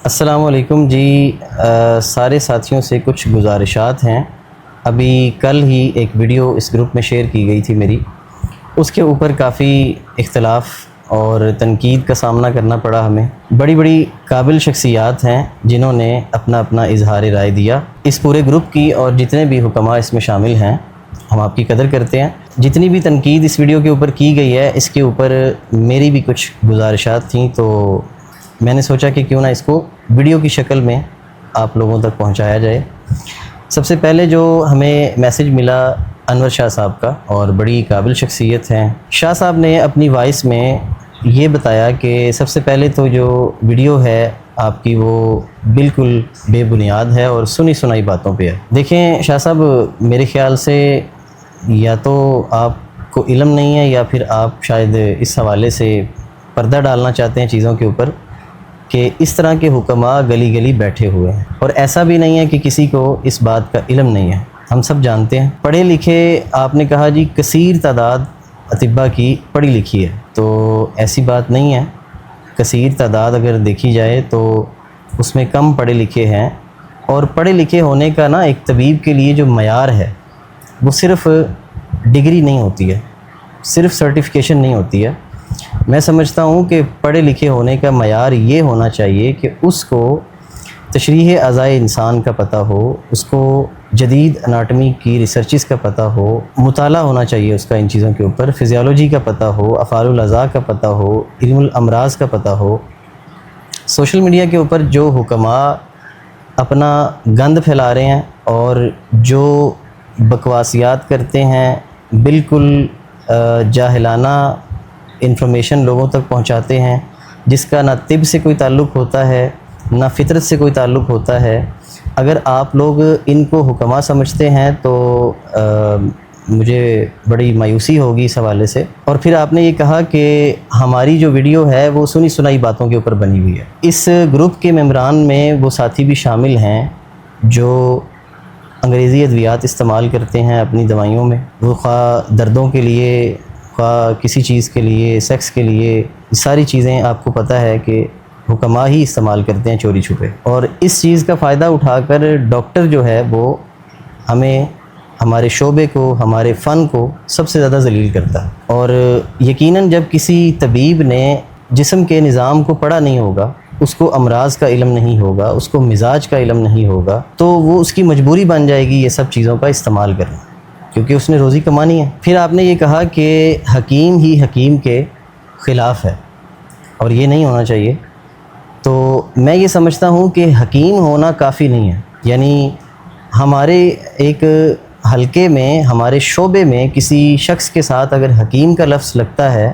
السلام علیکم جی، سارے ساتھیوں سے کچھ گزارشات ہیں۔ ابھی کل ہی ایک ویڈیو اس گروپ میں شیئر کی گئی تھی میری، اس کے اوپر کافی اختلاف اور تنقید کا سامنا کرنا پڑا ہمیں۔ بڑی بڑی قابل شخصیات ہیں جنہوں نے اپنا اظہار رائے دیا۔ اس پورے گروپ کی اور جتنے بھی حکماء اس میں شامل ہیں، ہم آپ کی قدر کرتے ہیں۔ جتنی بھی تنقید اس ویڈیو کے اوپر کی گئی ہے، اس کے اوپر میری بھی کچھ گزارشات تھیں، تو میں نے سوچا کہ کیوں نہ اس کو ویڈیو کی شکل میں آپ لوگوں تک پہنچایا جائے۔ سب سے پہلے جو ہمیں میسج ملا انور شاہ صاحب کا، اور بڑی قابل شخصیت ہیں۔ شاہ صاحب نے اپنی وائس میں یہ بتایا کہ سب سے پہلے تو جو ویڈیو ہے آپ کی وہ بالکل بے بنیاد ہے اور سنی سنائی باتوں پہ ہے۔ دیکھیں شاہ صاحب، میرے خیال سے یا تو آپ کو علم نہیں ہے، یا پھر آپ شاید اس حوالے سے پردہ ڈالنا چاہتے ہیں چیزوں کے اوپر کہ اس طرح کے حکماء گلی گلی بیٹھے ہوئے ہیں، اور ایسا بھی نہیں ہے کہ کسی کو اس بات کا علم نہیں ہے۔ ہم سب جانتے ہیں، پڑھے لکھے، آپ نے کہا جی کثیر تعداد اطباء کی پڑھی لکھی ہے، تو ایسی بات نہیں ہے۔ کثیر تعداد اگر دیکھی جائے تو اس میں کم پڑھے لکھے ہیں، اور پڑھے لکھے ہونے کا نا ایک طبیب کے لیے جو معیار ہے وہ صرف ڈگری نہیں ہوتی ہے، صرف سرٹیفکیشن نہیں ہوتی ہے۔ میں سمجھتا ہوں کہ پڑھے لکھے ہونے کا معیار یہ ہونا چاہیے کہ اس کو تشریح اعضائے انسان کا پتہ ہو، اس کو جدید اناٹمی کی ریسرچز کا پتہ ہو، مطالعہ ہونا چاہیے اس کا ان چیزوں کے اوپر، فزیالوجی کا پتہ ہو، افعال الاعضاء کا پتہ ہو، علم الامراض کا پتہ ہو۔ سوشل میڈیا کے اوپر جو حکماء اپنا گند پھیلا رہے ہیں اور جو بکواسیات کرتے ہیں، بالکل جاہلانہ انفارمیشن لوگوں تک پہنچاتے ہیں، جس کا نہ طب سے کوئی تعلق ہوتا ہے نہ فطرت سے کوئی تعلق ہوتا ہے۔ اگر آپ لوگ ان کو حکماء سمجھتے ہیں تو مجھے بڑی مایوسی ہوگی اس حوالے سے۔ اور پھر آپ نے یہ کہا کہ ہماری جو ویڈیو ہے وہ سنی سنائی باتوں کے اوپر بنی ہوئی ہے۔ اس گروپ کے ممبران میں وہ ساتھی بھی شامل ہیں جو انگریزی ادویات استعمال کرتے ہیں اپنی دوائیوں میں، وہ خواہ دردوں کے لیے، خواہ کسی چیز کے لیے، سیکس کے لیے، یہ ساری چیزیں آپ کو پتہ ہے کہ حکماء ہی استعمال کرتے ہیں چوری چھپے۔ اور اس چیز کا فائدہ اٹھا کر ڈاکٹر جو ہے وہ ہمیں، ہمارے شعبے کو، ہمارے فن کو سب سے زیادہ ذلیل کرتا ہے۔ اور یقیناً جب کسی طبیب نے جسم کے نظام کو پڑھا نہیں ہوگا، اس کو امراض کا علم نہیں ہوگا، اس کو مزاج کا علم نہیں ہوگا، تو وہ اس کی مجبوری بن جائے گی یہ سب چیزوں کا استعمال کرنا، کیونکہ اس نے روزی کمانی ہے۔ پھر آپ نے یہ کہا کہ حکیم ہی حکیم کے خلاف ہے، اور یہ نہیں ہونا چاہیے۔ تو میں یہ سمجھتا ہوں کہ حکیم ہونا کافی نہیں ہے، یعنی ہمارے ایک حلقے میں، ہمارے شعبے میں کسی شخص کے ساتھ اگر حکیم کا لفظ لگتا ہے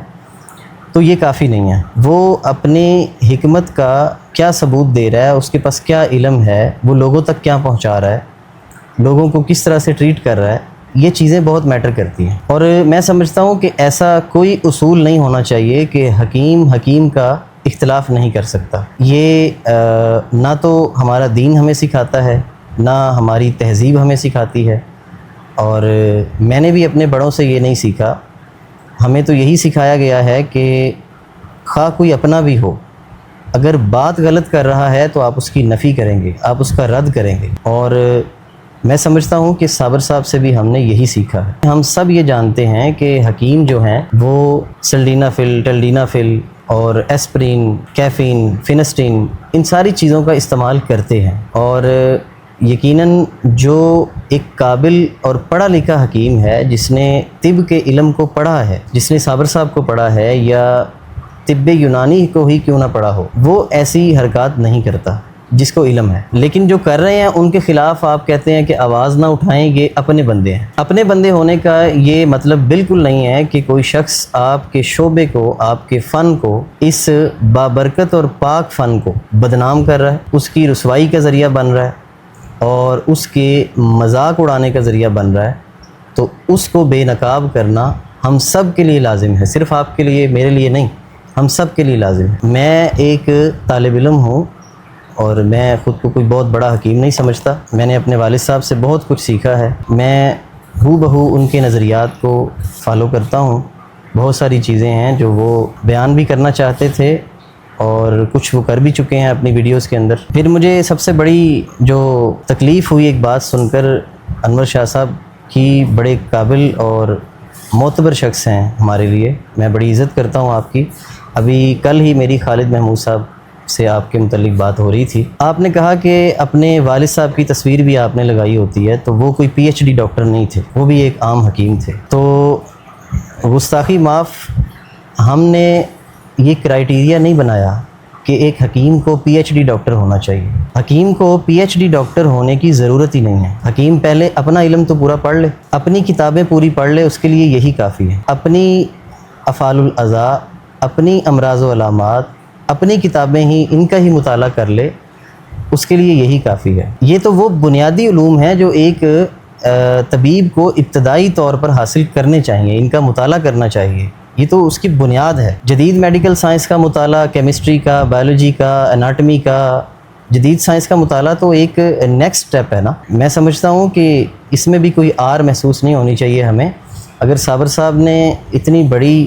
تو یہ کافی نہیں ہے۔ وہ اپنی حکمت کا کیا ثبوت دے رہا ہے، اس کے پاس کیا علم ہے، وہ لوگوں تک کیا پہنچا رہا ہے، لوگوں کو کس طرح سے ٹریٹ کر رہا ہے، یہ چیزیں بہت میٹر کرتی ہیں۔ اور میں سمجھتا ہوں کہ ایسا کوئی اصول نہیں ہونا چاہیے کہ حکیم کا اختلاف نہیں کر سکتا۔ یہ نہ تو ہمارا دین ہمیں سکھاتا ہے، نہ ہماری تہذیب ہمیں سکھاتی ہے، اور میں نے بھی اپنے بڑوں سے یہ نہیں سیکھا۔ ہمیں تو یہی سکھایا گیا ہے کہ خواہ کوئی اپنا بھی ہو، اگر بات غلط کر رہا ہے تو آپ اس کی نفی کریں گے، آپ اس کا رد کریں گے۔ اور میں سمجھتا ہوں کہ صابر صاحب سے بھی ہم نے یہی سیکھا ہے۔ ہم سب یہ جانتے ہیں کہ حکیم جو ہیں وہ سلڈینافل، ٹلڈینافل اور ایسپرین، کیفین، فینسٹین، ان ساری چیزوں کا استعمال کرتے ہیں۔ اور یقیناً جو ایک قابل اور پڑھا لکھا حکیم ہے، جس نے طب کے علم کو پڑھا ہے، جس نے صابر صاحب کو پڑھا ہے، یا طب یونانی کو ہی کیوں نہ پڑھا ہو، وہ ایسی حرکات نہیں کرتا جس کو علم ہے۔ لیکن جو کر رہے ہیں ان کے خلاف آپ کہتے ہیں کہ آواز نہ اٹھائیں، یہ اپنے بندے ہیں۔ اپنے بندے ہونے کا یہ مطلب بالکل نہیں ہے کہ کوئی شخص آپ کے شعبے کو، آپ کے فن کو، اس بابرکت اور پاک فن کو بدنام کر رہا ہے، اس کی رسوائی کا ذریعہ بن رہا ہے اور اس کے مذاق اڑانے کا ذریعہ بن رہا ہے، تو اس کو بے نقاب کرنا ہم سب کے لیے لازم ہے، صرف آپ کے لیے، میرے لیے نہیں، ہم سب کے لیے لازم ہے۔ میں ایک طالب علم ہوں، اور میں خود کو کوئی بہت بڑا حکیم نہیں سمجھتا۔ میں نے اپنے والد صاحب سے بہت کچھ سیکھا ہے، میں ہو بہو ان کے نظریات کو فالو کرتا ہوں۔ بہت ساری چیزیں ہیں جو وہ بیان بھی کرنا چاہتے تھے، اور کچھ وہ کر بھی چکے ہیں اپنی ویڈیوز کے اندر۔ پھر مجھے سب سے بڑی جو تکلیف ہوئی ایک بات سن کر، انور شاہ صاحب کی بڑے قابل اور معتبر شخص ہیں ہمارے لیے، میں بڑی عزت کرتا ہوں آپ کی۔ ابھی کل ہی میری خالد محمود صاحب سے آپ کے متعلق بات ہو رہی تھی۔ آپ نے کہا کہ اپنے والد صاحب کی تصویر بھی آپ نے لگائی ہوتی ہے، تو وہ کوئی پی ایچ ڈی ڈاکٹر نہیں تھے، وہ بھی ایک عام حکیم تھے۔ تو گستاخی معاف، ہم نے یہ کرائیٹیریا نہیں بنایا کہ ایک حکیم کو پی ایچ ڈی ڈاکٹر ہونا چاہیے۔ حکیم کو پی ایچ ڈی ڈاکٹر ہونے کی ضرورت ہی نہیں ہے۔ حکیم پہلے اپنا علم تو پورا پڑھ لے، اپنی کتابیں پوری پڑھ لے، اس کے لیے یہی کافی ہے۔ اپنی افعال الاعضاء، اپنی امراض و علامات، اپنی کتابیں ہی، ان کا ہی مطالعہ کر لے، اس کے لیے یہی کافی ہے۔ یہ تو وہ بنیادی علوم ہیں جو ایک طبیب کو ابتدائی طور پر حاصل کرنے چاہیے، ان کا مطالعہ کرنا چاہیے، یہ تو اس کی بنیاد ہے۔ جدید میڈیکل سائنس کا مطالعہ، کیمسٹری کا، بایولوجی کا، اناٹمی کا، جدید سائنس کا مطالعہ تو ایک نیکسٹ سٹیپ ہے نا۔ میں سمجھتا ہوں کہ اس میں بھی کوئی آر محسوس نہیں ہونی چاہیے ہمیں۔ اگر صابر صاحب نے اتنی بڑی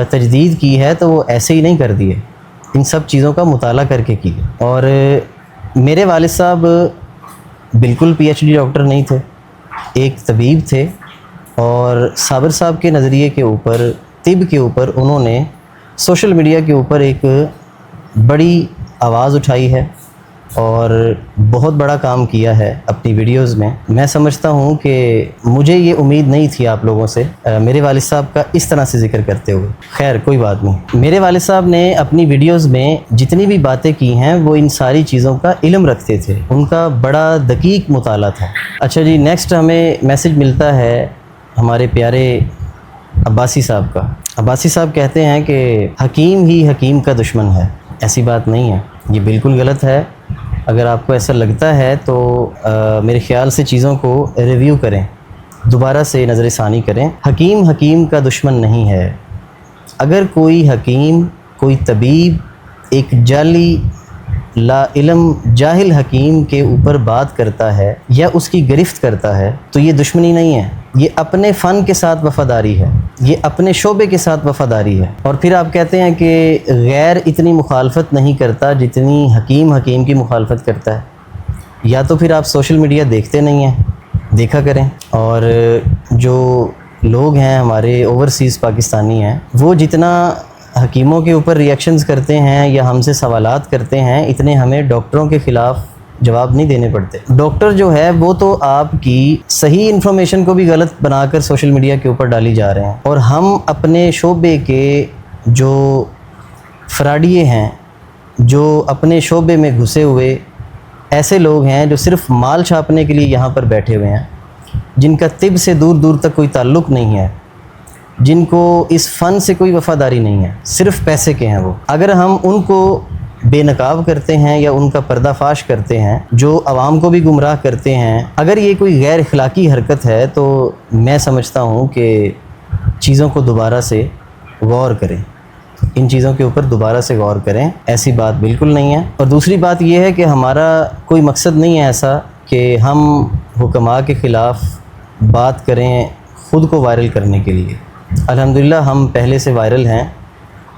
تجدید کی ہے تو وہ ایسے ہی نہیں کر دیے، ان سب چیزوں کا مطالعہ کر کے کی۔ اور میرے والد صاحب بالکل پی ایچ ڈی ڈاکٹر نہیں تھے، ایک طبیب تھے، اور صابر صاحب کے نظریے کے اوپر، طب کے اوپر انہوں نے سوشل میڈیا کے اوپر ایک بڑی آواز اٹھائی ہے اور بہت بڑا کام کیا ہے اپنی ویڈیوز میں۔ میں سمجھتا ہوں کہ مجھے یہ امید نہیں تھی آپ لوگوں سے میرے والد صاحب کا اس طرح سے ذکر کرتے ہوئے۔ خیر کوئی بات نہیں۔ میرے والد صاحب نے اپنی ویڈیوز میں جتنی بھی باتیں کی ہیں وہ ان ساری چیزوں کا علم رکھتے تھے، ان کا بڑا دقیق مطالعہ تھا۔ اچھا جی، نیکسٹ ہمیں میسج ملتا ہے ہمارے پیارے عباسی صاحب کا۔ عباسی صاحب کہتے ہیں کہ حکیم ہی حکیم کا دشمن ہے۔ ایسی بات نہیں ہے، یہ بالکل غلط ہے۔ اگر آپ کو ایسا لگتا ہے تو میرے خیال سے چیزوں کو ریویو کریں، دوبارہ سے نظر ثانی کریں۔ حکیم حکیم کا دشمن نہیں ہے۔ اگر کوئی حکیم، کوئی طبیب ایک جعلی لا علم جاہل حکیم کے اوپر بات کرتا ہے یا اس کی گرفت کرتا ہے تو یہ دشمنی نہیں ہے، یہ اپنے فن کے ساتھ وفاداری ہے، یہ اپنے شعبے کے ساتھ وفاداری ہے۔ اور پھر آپ کہتے ہیں کہ غیر اتنی مخالفت نہیں کرتا جتنی حکیم حکیم کی مخالفت کرتا ہے۔ یا تو پھر آپ سوشل میڈیا دیکھتے نہیں ہیں، دیکھا کریں۔ اور جو لوگ ہیں ہمارے اوورسیز پاکستانی ہیں، وہ جتنا حکیموں کے اوپر ریئیکشنز کرتے ہیں یا ہم سے سوالات کرتے ہیں، اتنے ہمیں ڈاکٹروں کے خلاف جواب نہیں دینے پڑتے۔ ڈاکٹر جو ہے وہ تو آپ کی صحیح انفارمیشن کو بھی غلط بنا کر سوشل میڈیا کے اوپر ڈالی جا رہے ہیں، اور ہم اپنے شعبے کے جو فراڈیے ہیں، جو اپنے شعبے میں گھسے ہوئے ایسے لوگ ہیں جو صرف مال چھاپنے کے لیے یہاں پر بیٹھے ہوئے ہیں، جن کا طب سے دور دور تک کوئی تعلق نہیں ہے، جن کو اس فن سے کوئی وفاداری نہیں ہے، صرف پیسے کے ہیں وہ۔ اگر ہم ان کو بے نقاب کرتے ہیں یا ان کا پردہ فاش کرتے ہیں، جو عوام کو بھی گمراہ کرتے ہیں، اگر یہ کوئی غیر اخلاقی حرکت ہے تو میں سمجھتا ہوں کہ چیزوں کو دوبارہ سے غور کریں، ان چیزوں کے اوپر دوبارہ سے غور کریں۔ ایسی بات بالکل نہیں ہے۔ اور دوسری بات یہ ہے کہ ہمارا کوئی مقصد نہیں ہے ایسا کہ ہم حکماء کے خلاف بات کریں خود کو وائرل کرنے کے لیے۔ الحمدللہ ہم پہلے سے وائرل ہیں،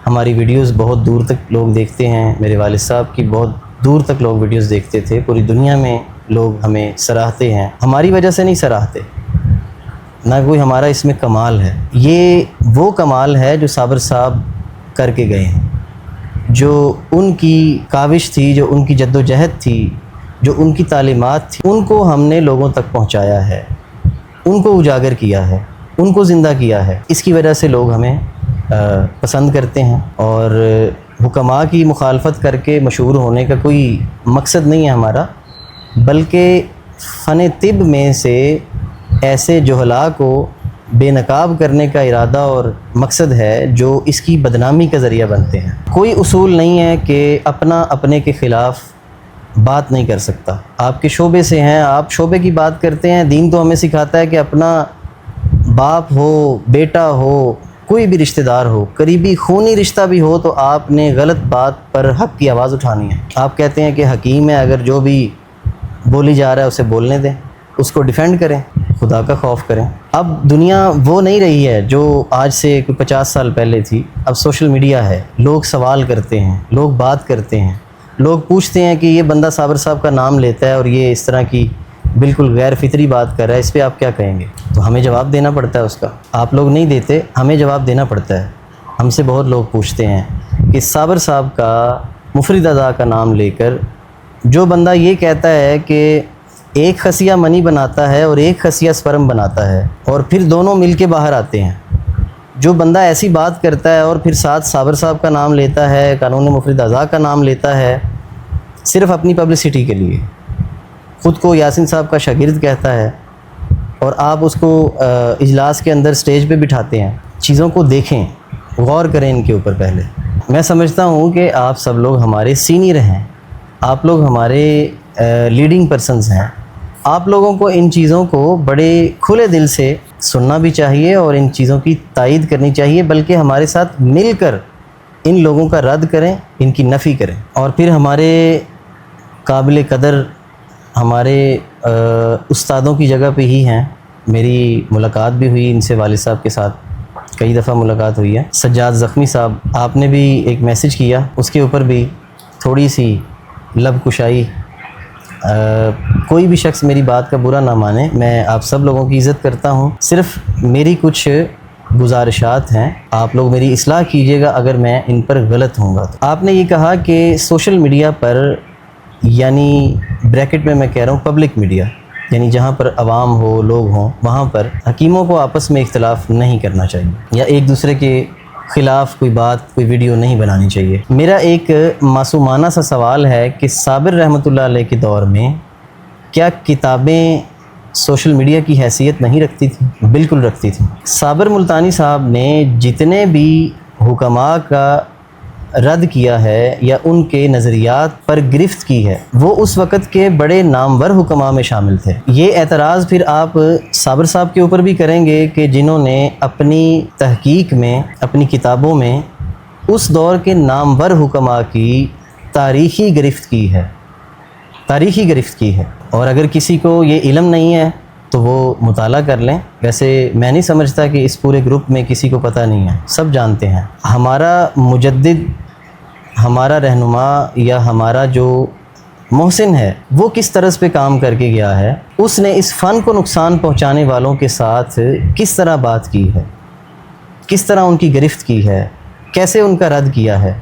ہماری ویڈیوز بہت دور تک لوگ دیکھتے ہیں، میرے والد صاحب کی بہت دور تک لوگ ویڈیوز دیکھتے تھے، پوری دنیا میں لوگ ہمیں سراہتے ہیں، ہماری وجہ سے نہیں سراہتے، نہ کوئی ہمارا اس میں کمال ہے۔ یہ وہ کمال ہے جو صابر صاحب کر کے گئے ہیں، جو ان کی کاوش تھی، جو ان کی جد و جہد تھی، جو ان کی تعلیمات تھی، ان کو ہم نے لوگوں تک پہنچایا ہے، ان کو اجاگر کیا ہے، ان کو زندہ کیا ہے۔ اس کی وجہ سے لوگ ہمیں پسند کرتے ہیں، اور حکماء کی مخالفت کر کے مشہور ہونے کا کوئی مقصد نہیں ہے ہمارا، بلکہ فن طب میں سے ایسے جہلاء کو بے نقاب کرنے کا ارادہ اور مقصد ہے جو اس کی بدنامی کا ذریعہ بنتے ہیں۔ کوئی اصول نہیں ہے کہ اپنا اپنے کے خلاف بات نہیں کر سکتا۔ آپ کے شعبے سے ہیں، آپ شعبے کی بات کرتے ہیں، دین تو ہمیں سکھاتا ہے کہ اپنا باپ ہو، بیٹا ہو، کوئی بھی رشتہ دار ہو، قریبی خونی رشتہ بھی ہو، تو آپ نے غلط بات پر حق کی آواز اٹھانی ہے۔ آپ کہتے ہیں کہ حکیم ہے، اگر جو بھی بولی جا رہا ہے اسے بولنے دیں، اس کو ڈیفینڈ کریں۔ خدا کا خوف کریں. اب دنیا وہ نہیں رہی ہے جو آج سے کوئی 50 سال پہلے تھی. اب سوشل میڈیا ہے, لوگ سوال کرتے ہیں, لوگ بات کرتے ہیں, لوگ پوچھتے ہیں کہ یہ بندہ صابر صاحب کا نام لیتا ہے اور یہ اس طرح کی بالکل غیر فطری بات کر رہا ہے, اس پہ آپ کیا کہیں گے؟ تو ہمیں جواب دینا پڑتا ہے اس کا. آپ لوگ نہیں دیتے, ہمیں جواب دینا پڑتا ہے. ہم سے بہت لوگ پوچھتے ہیں کہ صابر صاحب کا مفرد اعضاء کا نام لے کر جو بندہ یہ کہتا ہے کہ ایک خصیہ منی بناتا ہے اور ایک خصیہ سپرم بناتا ہے اور پھر دونوں مل کے باہر آتے ہیں, جو بندہ ایسی بات کرتا ہے اور پھر ساتھ صابر صاحب کا نام لیتا ہے, قانون مفرد اعضاء کا نام لیتا ہے صرف اپنی پبلسٹی کے لیے, خود کو یاسین صاحب کا شاگرد کہتا ہے اور آپ اس کو اجلاس کے اندر سٹیج پہ بٹھاتے ہیں. چیزوں کو دیکھیں, غور کریں ان کے اوپر پہلے. میں سمجھتا ہوں کہ آپ سب لوگ ہمارے سینئر ہیں, آپ لوگ ہمارے لیڈنگ پرسنز ہیں. آپ لوگوں کو ان چیزوں کو بڑے کھلے دل سے سننا بھی چاہیے اور ان چیزوں کی تائید کرنی چاہیے, بلکہ ہمارے ساتھ مل کر ان لوگوں کا رد کریں, ان کی نفی کریں. اور پھر ہمارے قابل قدر ہمارے استادوں کی جگہ پہ ہی ہیں. میری ملاقات بھی ہوئی ان سے, والد صاحب کے ساتھ کئی دفعہ ملاقات ہوئی ہے. سجاد زخمی صاحب, آپ نے بھی ایک میسج کیا, اس کے اوپر بھی تھوڑی سی لب کشائی. کوئی بھی شخص میری بات کا برا نہ مانے, میں آپ سب لوگوں کی عزت کرتا ہوں. صرف میری کچھ گزارشات ہیں, آپ لوگ میری اصلاح کیجیے گا اگر میں ان پر غلط ہوں گا. آپ نے یہ کہا کہ سوشل میڈیا پر, یعنی بریکٹ میں کہہ رہا ہوں پبلک میڈیا, یعنی جہاں پر عوام ہو, لوگ ہوں, وہاں پر حکیموں کو آپس میں اختلاف نہیں کرنا چاہیے یا ایک دوسرے کے خلاف کوئی بات, کوئی ویڈیو نہیں بنانی چاہیے. میرا ایک معصومانہ سا سوال ہے کہ صابر رحمۃ اللہ علیہ کے دور میں کیا کتابیں سوشل میڈیا کی حیثیت نہیں رکھتی تھیں؟ بالکل رکھتی تھیں. صابر ملتانی صاحب نے جتنے بھی حکماء کا رد کیا ہے یا ان کے نظریات پر گرفت کی ہے, وہ اس وقت کے بڑے نامور حکماء میں شامل تھے. یہ اعتراض پھر آپ صابر صاحب کے اوپر بھی کریں گے کہ جنہوں نے اپنی تحقیق میں, اپنی کتابوں میں اس دور کے نامور حکماء کی تاریخی گرفت کی ہے, تاریخی گرفت کی ہے. اور اگر کسی کو یہ علم نہیں ہے تو وہ مطالعہ کر لیں. ویسے میں نہیں سمجھتا کہ اس پورے گروپ میں کسی کو پتہ نہیں ہے, سب جانتے ہیں. ہمارا مجدد, ہمارا رہنما یا ہمارا جو محسن ہے وہ کس طرز پہ کام کر کے گیا ہے, اس نے اس فن کو نقصان پہنچانے والوں کے ساتھ کس طرح بات کی ہے, کس طرح ان کی گرفت کی ہے, کیسے ان کا رد کیا ہے,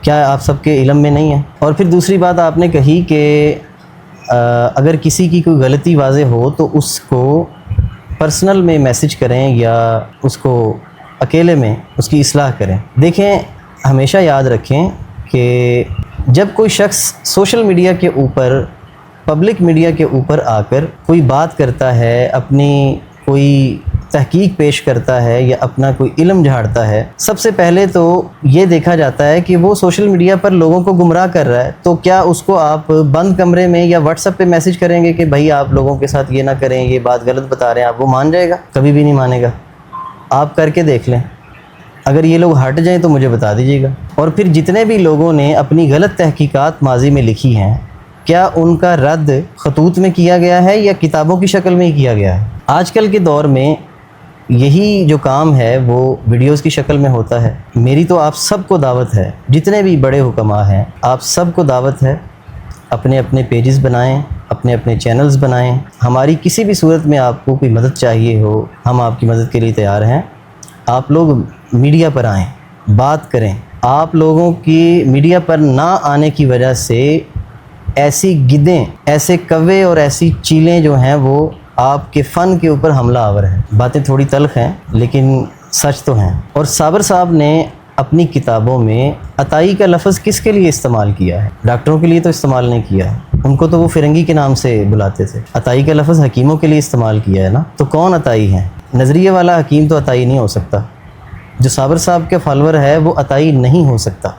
کیا آپ سب کے علم میں نہیں ہے؟ اور پھر دوسری بات آپ نے کہی کہ اگر کسی کی کوئی غلطی واضح ہو تو اس کو پرسنل میں میسج کریں یا اس کو اکیلے میں اس کی اصلاح کریں. دیکھیں, ہمیشہ یاد رکھیں کہ جب کوئی شخص سوشل میڈیا کے اوپر, پبلک میڈیا کے اوپر آ کر کوئی بات کرتا ہے, اپنی کوئی تحقیق پیش کرتا ہے یا اپنا کوئی علم جھاڑتا ہے, سب سے پہلے تو یہ دیکھا جاتا ہے کہ وہ سوشل میڈیا پر لوگوں کو گمراہ کر رہا ہے. تو کیا اس کو آپ بند کمرے میں یا واٹس ایپ پہ میسج کریں گے کہ بھائی آپ لوگوں کے ساتھ یہ نہ کریں, یہ بات غلط بتا رہے ہیں, آپ وہ مان جائے گا؟ کبھی بھی نہیں مانے گا. آپ کر کے دیکھ لیں, اگر یہ لوگ ہٹ جائیں تو مجھے بتا دیجیے گا. اور پھر جتنے بھی لوگوں نے اپنی غلط تحقیقات ماضی میں لکھی ہیں, کیا ان کا رد خطوط میں کیا گیا ہے یا کتابوں کی شکل میں ہی کیا گیا ہے؟ آج کل کے دور میں یہی جو کام ہے وہ ویڈیوز کی شکل میں ہوتا ہے. میری تو آپ سب کو دعوت ہے, جتنے بھی بڑے حکماء ہیں آپ سب کو دعوت ہے, اپنے اپنے پیجز بنائیں, اپنے اپنے چینلز بنائیں. ہماری کسی بھی صورت میں آپ کو کوئی مدد چاہیے ہو, ہم آپ کی مدد کے لیے تیار ہیں. آپ لوگ میڈیا پر آئیں, بات کریں. آپ لوگوں کی میڈیا پر نہ آنے کی وجہ سے ایسی گدیں, ایسے کوے اور ایسی چیلیں جو ہیں وہ آپ کے فن کے اوپر حملہ آور ہیں. باتیں تھوڑی تلخ ہیں لیکن سچ تو ہیں. اور صابر صاحب نے اپنی کتابوں میں عطائی کا لفظ کس کے لیے استعمال کیا ہے؟ ڈاکٹروں کے لیے تو استعمال نہیں کیا ہے, ان کو تو وہ فرنگی کے نام سے بلاتے تھے. عطائی کا لفظ حکیموں کے لیے استعمال کیا ہے نا. تو کون عطائی ہیں؟ نظریے والا حکیم تو عطائی نہیں ہو سکتا. جو صابر صاحب کے فالور ہے وہ عطائی نہیں ہو سکتا,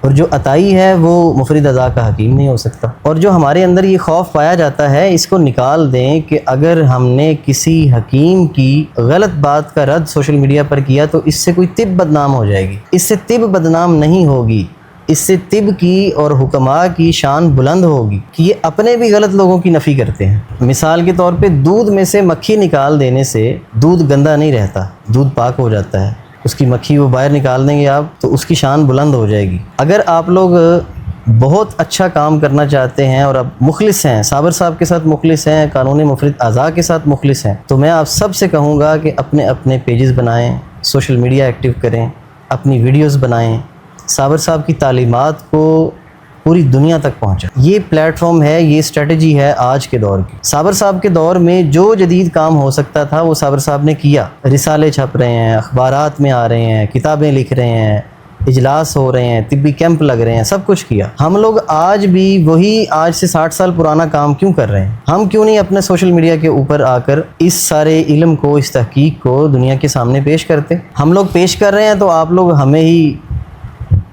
اور جو عطائی ہے وہ مفرد اعضاء کا حکیم نہیں ہو سکتا. اور جو ہمارے اندر یہ خوف پایا جاتا ہے, اس کو نکال دیں کہ اگر ہم نے کسی حکیم کی غلط بات کا رد سوشل میڈیا پر کیا تو اس سے کوئی طب بدنام ہو جائے گی. اس سے طب بدنام نہیں ہوگی. اس سے طب کی اور حکماء کی شان بلند ہوگی کہ یہ اپنے بھی غلط لوگوں کی نفی کرتے ہیں۔ مثال کے طور پہ دودھ میں سے مکھی نکال دینے سے دودھ گندا نہیں رہتا، دودھ پاک ہو جاتا ہے۔ اس کی مکھی وہ باہر نکال دیں گے آپ تو اس کی شان بلند ہو جائے گی۔ اگر آپ لوگ بہت اچھا کام کرنا چاہتے ہیں اور اب مخلص ہیں، صابر صاحب کے ساتھ مخلص ہیں، قانون مفرد اعضاء کے ساتھ مخلص ہیں، تو میں آپ سب سے کہوں گا کہ اپنے اپنے پیجز بنائیں، سوشل میڈیا ایکٹیو کریں، اپنی ویڈیوز بنائیں، صابر صاحب کی تعلیمات کو پوری دنیا تک پہنچائیں۔ یہ پلیٹ فارم ہے، یہ اسٹریٹجی ہے آج کے دور کی۔ صابر صاحب کے دور میں جو جدید کام ہو سکتا تھا وہ صابر صاحب نے کیا۔ رسالے چھپ رہے ہیں، اخبارات میں آ رہے ہیں، کتابیں لکھ رہے ہیں، اجلاس ہو رہے ہیں، طبی کیمپ لگ رہے ہیں، سب کچھ کیا۔ ہم لوگ آج بھی وہی آج سے 60 سال پرانا کام کیوں کر رہے ہیں؟ ہم کیوں نہیں اپنے سوشل میڈیا کے اوپر آ کر اس سارے علم کو، اس تحقیق کو دنیا کے سامنے پیش کرتے؟ ہم لوگ پیش کر رہے ہیں تو آپ لوگ ہمیں ہی،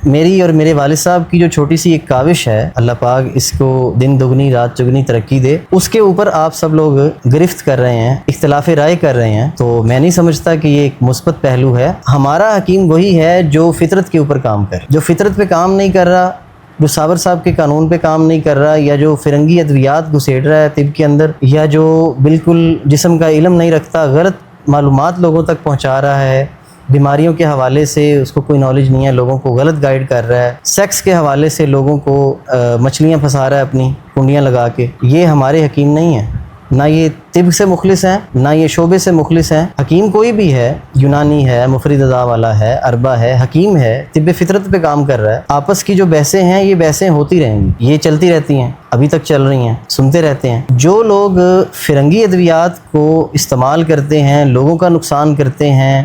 میری اور میرے والد صاحب کی جو چھوٹی سی ایک کاوش ہے، اللہ پاک اس کو دن دگنی رات چگنی ترقی دے، اس کے اوپر آپ سب لوگ گرفت کر رہے ہیں، اختلاف رائے کر رہے ہیں، تو میں نہیں سمجھتا کہ یہ ایک مثبت پہلو ہے۔ ہمارا حکیم وہی ہے جو فطرت کے اوپر کام کر، جو فطرت پہ کام نہیں کر رہا، جو صابر صاحب کے قانون پہ کام نہیں کر رہا، یا جو فرنگی ادویات گھسیٹ رہا ہے طب کے اندر، یا جو بالکل جسم کا علم نہیں رکھتا، غلط معلومات لوگوں تک پہنچا رہا ہے، بیماریوں کے حوالے سے اس کو کوئی نالج نہیں ہے، لوگوں کو غلط گائیڈ کر رہا ہے، سیکس کے حوالے سے لوگوں کو مچھلیاں پھنسا رہا ہے اپنی کنڈیاں لگا کے، یہ ہمارے حکیم نہیں ہیں۔ نہ یہ طب سے مخلص ہیں، نہ یہ شعبے سے مخلص ہیں۔ حکیم کوئی بھی ہے، یونانی ہے، مفرد اعضاء والا ہے، اربا ہے، حکیم ہے، طب فطرت پہ کام کر رہا ہے۔ آپس کی جو بحثیں ہیں یہ بحثیں ہوتی رہیں گی، یہ چلتی رہتی ہیں، ابھی تک چل رہی ہیں، سنتے رہتے ہیں۔ جو لوگ فرنگی ادویات کو استعمال کرتے ہیں، لوگوں کا نقصان کرتے ہیں،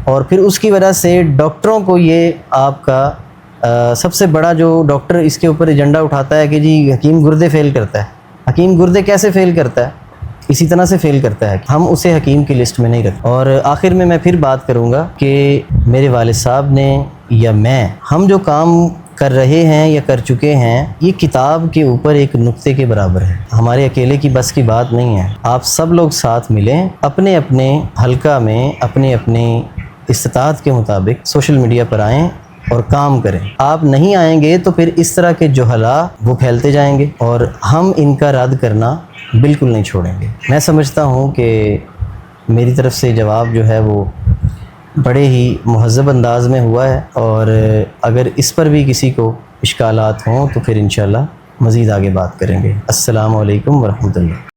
اور پھر اس کی وجہ سے ڈاکٹروں کو، یہ آپ کا سب سے بڑا جو ڈاکٹر اس کے اوپر ایجنڈا اٹھاتا ہے کہ جی حکیم گردے فیل کرتا ہے۔ حکیم گردے کیسے فیل کرتا ہے؟ اسی طرح سے فیل کرتا ہے، ہم اسے حکیم کی لسٹ میں نہیں رکھتے۔ اور آخر میں پھر بات کروں گا کہ میرے والد صاحب نے یا ہم جو کام کر رہے ہیں یا کر چکے ہیں، یہ کتاب کے اوپر ایک نقطے کے برابر ہے، ہمارے اکیلے کی بس کی بات نہیں ہے۔ آپ سب لوگ ساتھ ملیں، اپنے اپنے حلقہ میں اپنے اپنے استطاعت کے مطابق سوشل میڈیا پر آئیں اور کام کریں۔ آپ نہیں آئیں گے تو پھر اس طرح کے جہلا وہ پھیلتے جائیں گے اور ہم ان کا رد کرنا بالکل نہیں چھوڑیں گے۔ میں سمجھتا ہوں کہ میری طرف سے جواب جو ہے وہ بڑے ہی مہذب انداز میں ہوا ہے، اور اگر اس پر بھی کسی کو اشکالات ہوں تو پھر انشاءاللہ مزید آگے بات کریں گے۔ السلام علیکم ورحمۃ اللہ۔